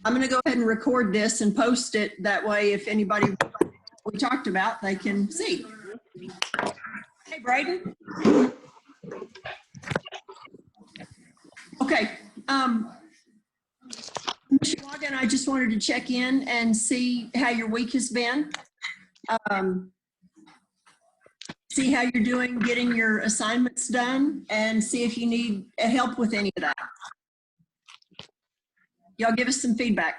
I'm going to go ahead and record this and post it. That way, if anybody we talked about, they can see. Hey, Braden. Okay. Mr. Logan, I just wanted to check in and see how your week has been. See how you're doing getting your assignments done and see if you need help with any of that. Y'all give us some feedback.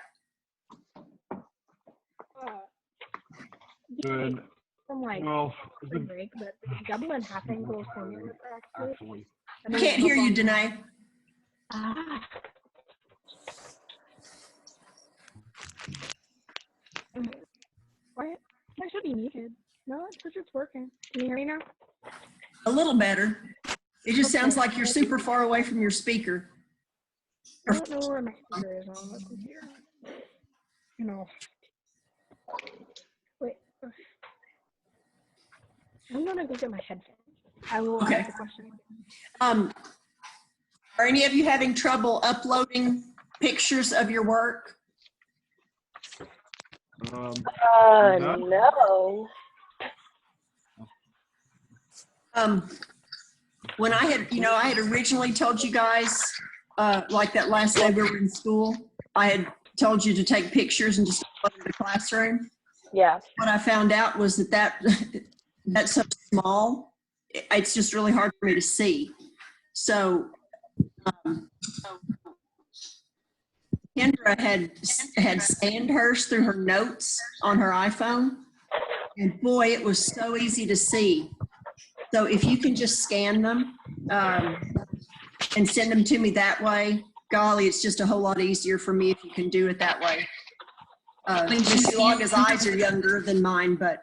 Good. I'm like, Well, spring break, but double and half angle formula practice. actually, I can't hear you, Danae. What? That should be muted. No, it's working. Can you hear me now? A little better. It just sounds like you're super far away from your speaker. I don't know where my speaker is on the computer. You know. Wait. I'm gonna go get my headphones. I will Okay. ask the question. Are any of you having trouble uploading pictures of your work? No. When I had originally told you guys, like that last day we were in school, I had told you to take pictures and just upload to the classroom. Yeah. What I found out was that's so small, it's just really hard for me to see. So Kendra had scanned hers through her notes on her iPhone, and boy, it was so easy to see. So if you can just scan them and send them to me that way, golly, it's just a whole lot easier for me if you can do it that way. Mr. Laga's eyes are younger than mine, but.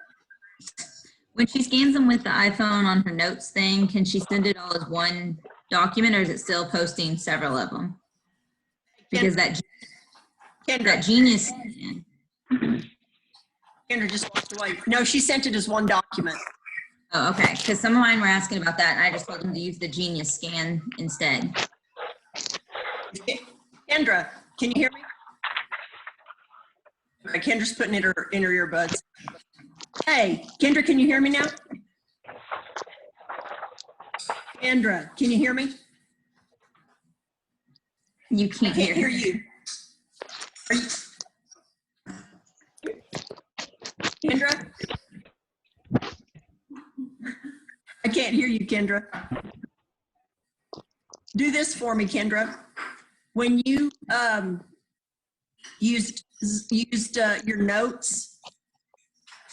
When she scans them with the iPhone on her notes thing, can she send it all as one document, or is it still posting several of them? Because that Genius. Kendra just walked away. No, she sent it as one document. Oh, okay. Because some of mine were asking about that, and I just told them to use the Genius scan instead. Kendra, can you hear me? Okay, Kendra's putting in her earbuds. Hey, Kendra, can you hear me now? Kendra, can you hear me? You can't, I can't hear you. Are you? Kendra? I can't hear you, Kendra. Do this for me, Kendra. When you used your notes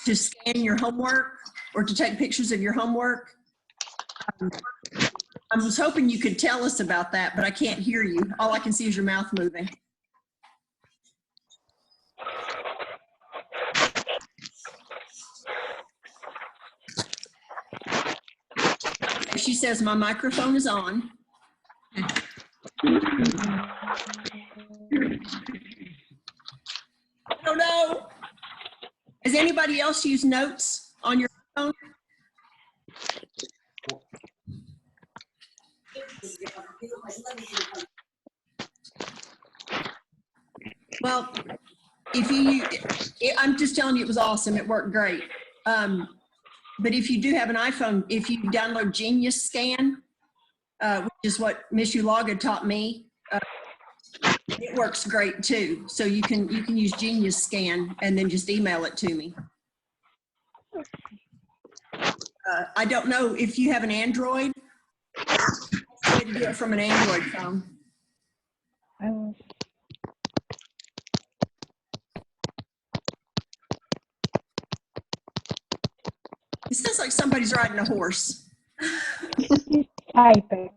to scan your homework or to take pictures of your homework, I was hoping you could tell us about that, but I can't hear you. All I can see is your mouth moving. She says my microphone is on. I don't know. Has anybody else used notes on your phone? Well, I'm just telling you, it was awesome. It worked great. But if you do have an iPhone, if you download Genius Scan, which is what Miss Ulaga taught me, it works great too. So you can use Genius Scan and then just email it to me. I don't know if you have an Android. Way to do it from an Android phone. It sounds like somebody's riding a horse. Typing.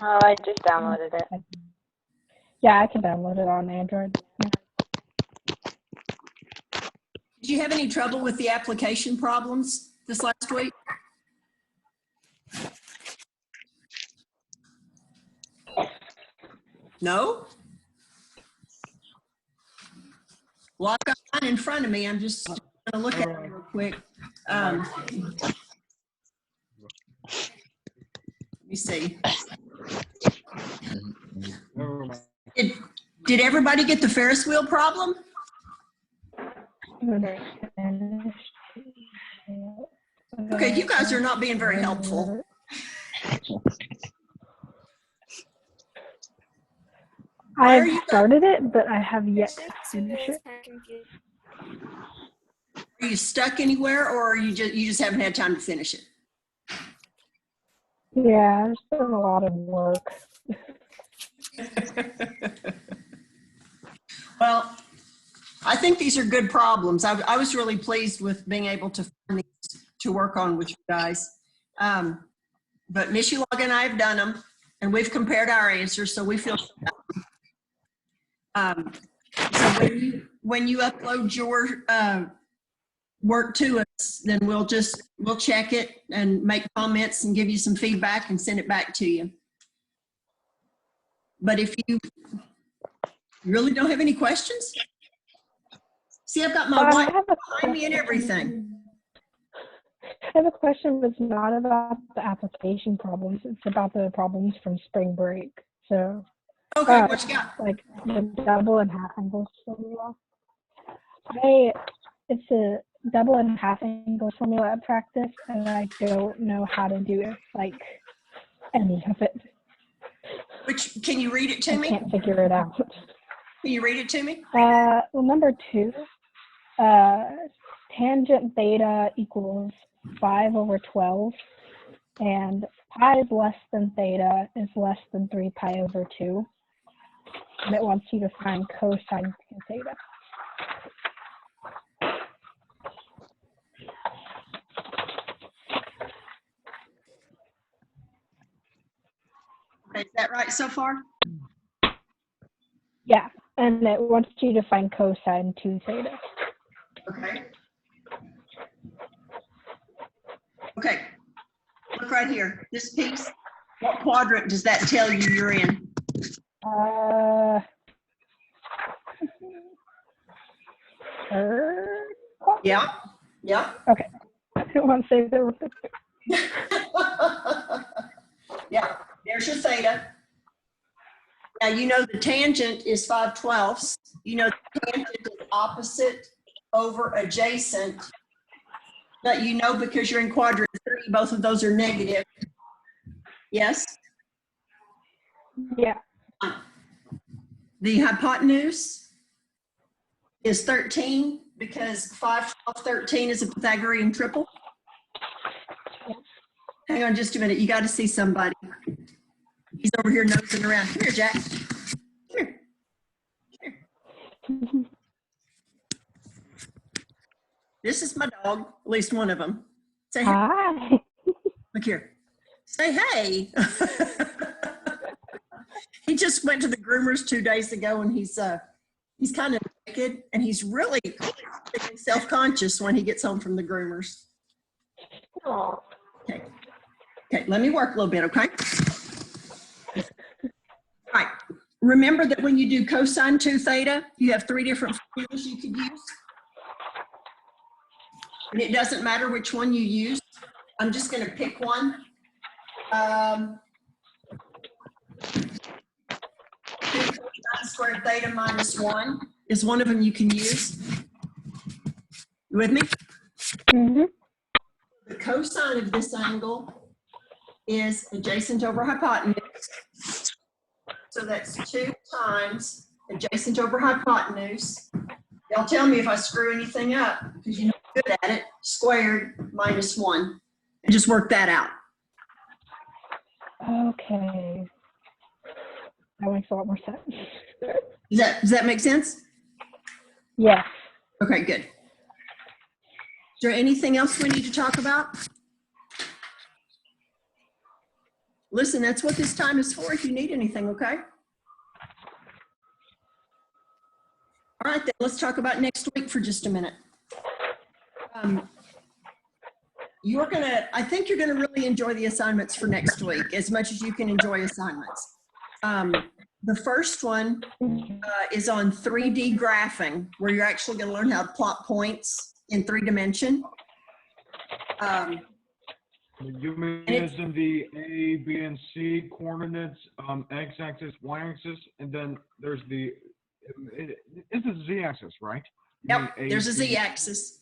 Oh, I just downloaded it. Yeah, I can download it on Android. Did you have any trouble with the application problems this last week? No? Well, I've got mine in front of me. I'm just going to look at it real quick. Let me see. Did everybody get the Ferris wheel problem? Okay, you guys are not being very helpful. Why are I've you- started it, but I have yet to finish it. Are you stuck anywhere, or are you just haven't had time to finish it? Yeah, it's been a lot of work. Well, I think these are good problems. I was really pleased with being able to find these to work on with you guys. But Miss Ulaga and I have done them, and we've compared our answers, so we feel. So when you upload your work to us, then we'll check it and make comments and give you some feedback and send it back to you. But if you really don't have any questions, see, I've got my I wife have a behind me and everything. I have a question that's not about the application problems. It's about the problems from spring break. So, Okay, what you got? like the double and half angles formula. It's a double and half angle formula at practice, and I don't know how to do it, like any of it. Which, can you read it to I me? can't figure it out. Can you read it to me? Well, number 2, tangent theta equals 5/12, and pi is less than theta is less than 3 pi over 2. And it wants you to find cosine theta. Okay, is that right so far? Yeah, and it wants you to find cosine 2 theta. Okay. Okay. Look right here. This piece. What quadrant does that tell you you're in? Third? Yeah. Yeah. Okay. I don't want to say there was Yeah. There's your theta. Now you know the tangent is 5/12. You know the tangent is opposite over adjacent. But you know because you're in quadrant 3, both of those are negative. Yes? Yeah. The hypotenuse is 13 because 5, 12, 13 is a Pythagorean triple. Hang on just a minute. You got to see somebody. He's over here nosing around. Come here, Jack. Come here. This is my dog, at least one of them. Say hey. Hi. Look here. Say hey. He just went to the groomers 2 days ago, and he's kind of naked, and he's really self-conscious when he gets home from the groomers. Oh. Okay. Okay, let me work a little bit, okay? All right. Remember that when you do cosine 2 theta, you have 3 different formulas you could use. And it doesn't matter which one you use. I'm just going to pick one. 2 cosine squared theta minus 1 is one of them you can use. You with me? Mm-hmm. The cosine of this angle is adjacent over hypotenuse. So that's 2 times adjacent over hypotenuse. Y'all tell me if I screw anything up, because you know I'm good at it, squared minus 1. And just work that out. Okay. That makes a lot more sense. Does that make sense? Yes. Okay, good. Is there anything else we need to talk about? Listen, that's what this time is for if you need anything, okay? All right, then let's talk about next week for just a minute. I think you're gonna really enjoy the assignments for next week as much as you can enjoy assignments. The first one is on 3D graphing, where you're actually gonna learn how to plot points in 3 dimension. You mentioned the A, B, and C coordinates, x-axis, y-axis, and then there's the it's a z-axis, right? Yep, there's a Z-axis.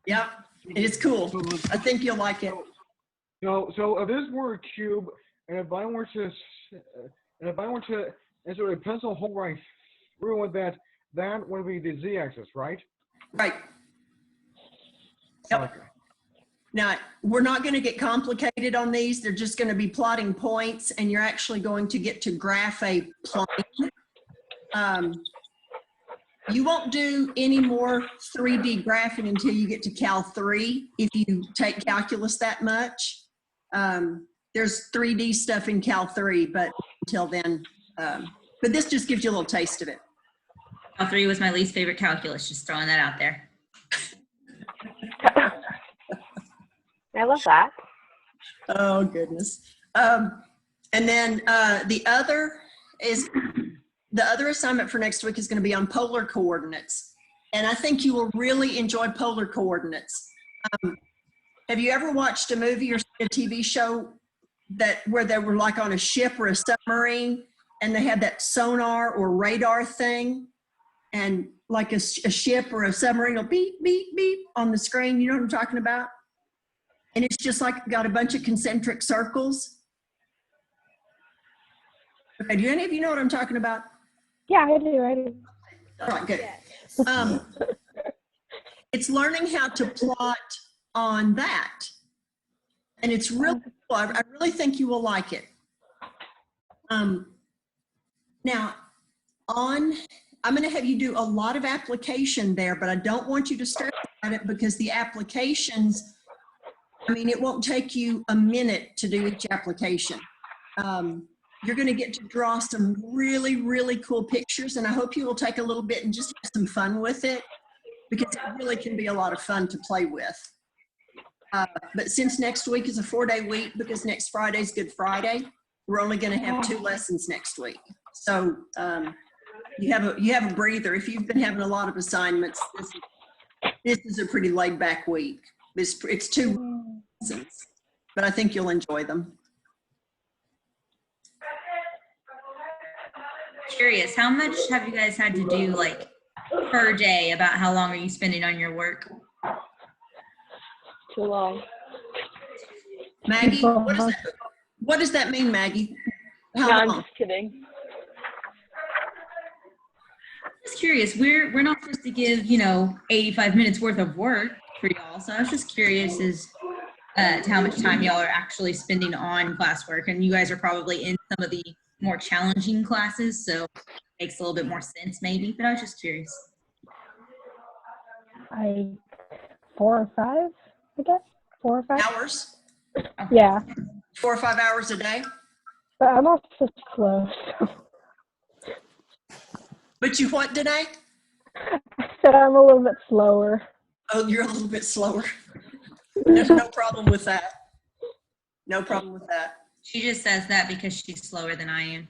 Yep, it is cool. I think you'll like it. So if this were a cube, and if I were to insert a pencil hole right through with that, that would be the z-axis, right? Right. Yep. Okay. Now, we're not going to get complicated on these. They're just going to be plotting points, and you're actually going to get to graph a plane. You won't do any more 3D graphing until you get to Cal 3, if you take calculus that much. There's 3D stuff in Cal 3, but until then, but this just gives you a little taste of it. Cal 3 was my least favorite calculus, just throwing that out there. I love that. Oh, goodness. And then the other assignment for next week is going to be on polar coordinates. And I think you will really enjoy polar coordinates. Have you ever watched a movie or a TV show where they were like on a ship or a submarine and they had that sonar or radar thing, and like a ship or a submarine will beep, beep, beep on the screen? You know what I'm talking about? And it's just like got a bunch of concentric circles. Okay, do any of you know what I'm talking about? Yeah, I do. All right, good. It's learning how to plot on that. And it's really cool. I really think you will like it. Now, I'm going to have you do a lot of application there, but I don't want you to stress about it, because the applications, I mean, it won't take you a minute to do each application. You're going to get to draw some really, really cool pictures, and I hope you will take a little bit and just have some fun with it, because it really can be a lot of fun to play with. But since next week is a 4-day week, because next Friday is Good Friday, we're only going to have 2 lessons next week. So you have a breather. If you've been having a lot of assignments, this is a pretty laid back week. It's 2 lessons, but I think you'll enjoy them. Curious, how much have you guys had to do, like, per day? About how long are you spending on your work? Too long. Maggie, what does that mean, Maggie? No, How I'm long? just kidding. Just curious, we're not supposed to give 85 minutes worth of work for y'all, so I was just curious as to how much time y'all are actually spending on classwork. And you guys are probably in some of the more challenging classes, so it makes a little bit more sense maybe, but I was just curious. 4 or 5, I guess. 4 or 5. Hours? Yeah, 4 or 5 hours a day? but I'm also slow. So But you what, Danae? I said I'm a little bit slower. Oh, you're a little bit slower. There's no problem with that. No problem with that. She just says that because she's slower than I am.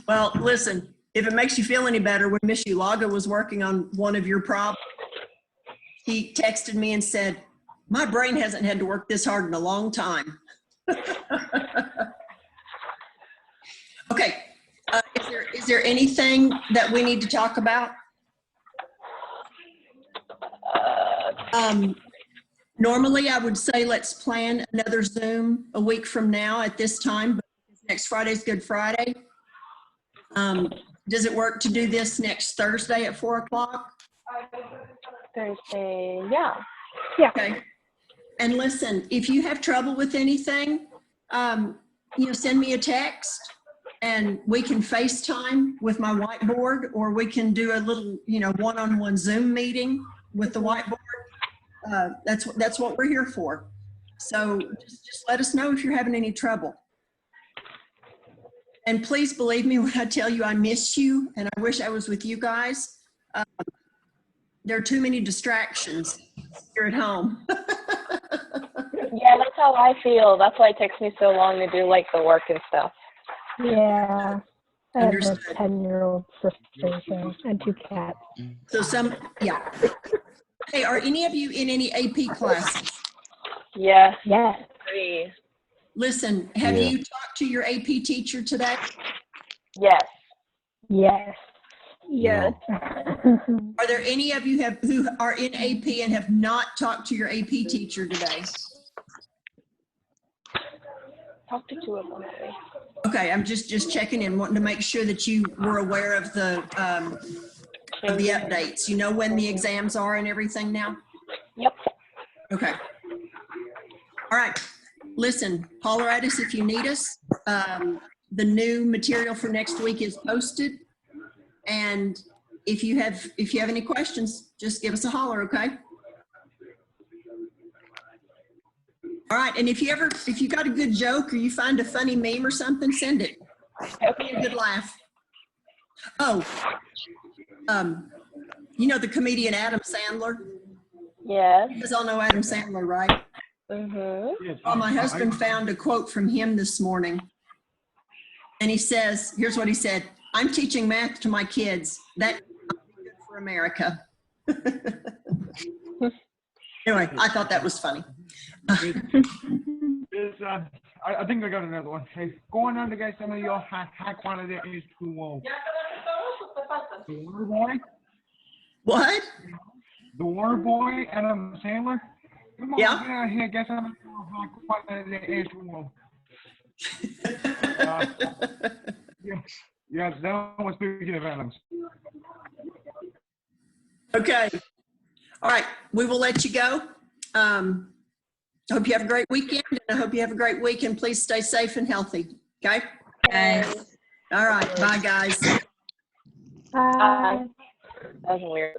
Well, listen, if it makes you feel any better, when Miss Ulaga was working on one of your problems, he texted me and said, "My brain hasn't had to work this hard in a long time." Okay, is there anything that we need to talk about? Normally, I would say let's plan another Zoom a week from now at this time, but next Friday is Good Friday. Does it work to do this next Thursday at 4 o'clock? Thursday, yeah. Okay. And listen, if you have trouble with anything, send me a text and we can FaceTime with my whiteboard, or we can do a little, one-on-one Zoom meeting with the whiteboard. That's what we're here for. So just let us know if you're having any trouble. And please believe me when I tell you I miss you and I wish I was with you guys. There are too many distractions here at home. Yeah, that's how I feel. That's why it takes me so long to do like the work and stuff. Yeah. I have a Understood. 10-year-old sister and 2 cats. So yeah. Hey, are any of you in any AP classes? Yeah, Yes. 3. listen, have Yeah. you talked to your AP teacher today? Yes. Yes. Yes. Are there any of you who are in AP and have not talked to your AP teacher today? Talk to two of them. Maybe. Okay, I'm just checking in, wanting to make sure that you were aware of the updates. You know when the exams are and everything now? Yep. Okay. All right. Listen, Pauleritis, if you need us, the new material for next week is posted. And if you have any questions, just give us a holler, okay? All right. And if you got a good joke or you find a funny meme or something, send it. Okay. A good laugh. Oh, you know the comedian Adam Sandler? Yes. You guys all know Adam Sandler, right? Mhm. Yes. Well, my husband found a quote from him this morning. And he says, here's what he said: "I'm teaching math to my kids. That's good for America." Anyway, I thought that was funny. I think I got another one. Hey, going on to get some of your high quality H2O. The Water Boy? What? The Water Boy, Adam Sandler? Come on, Yeah. get out here, get some of your high quality H2O. Yes, that was speaking of Adams. Okay. All right. We will let you go. I hope you have a great weekend, and I hope you have a great week, and please stay safe and healthy. Okay? Guys. All right. Bye, guys. Bye. That was weird.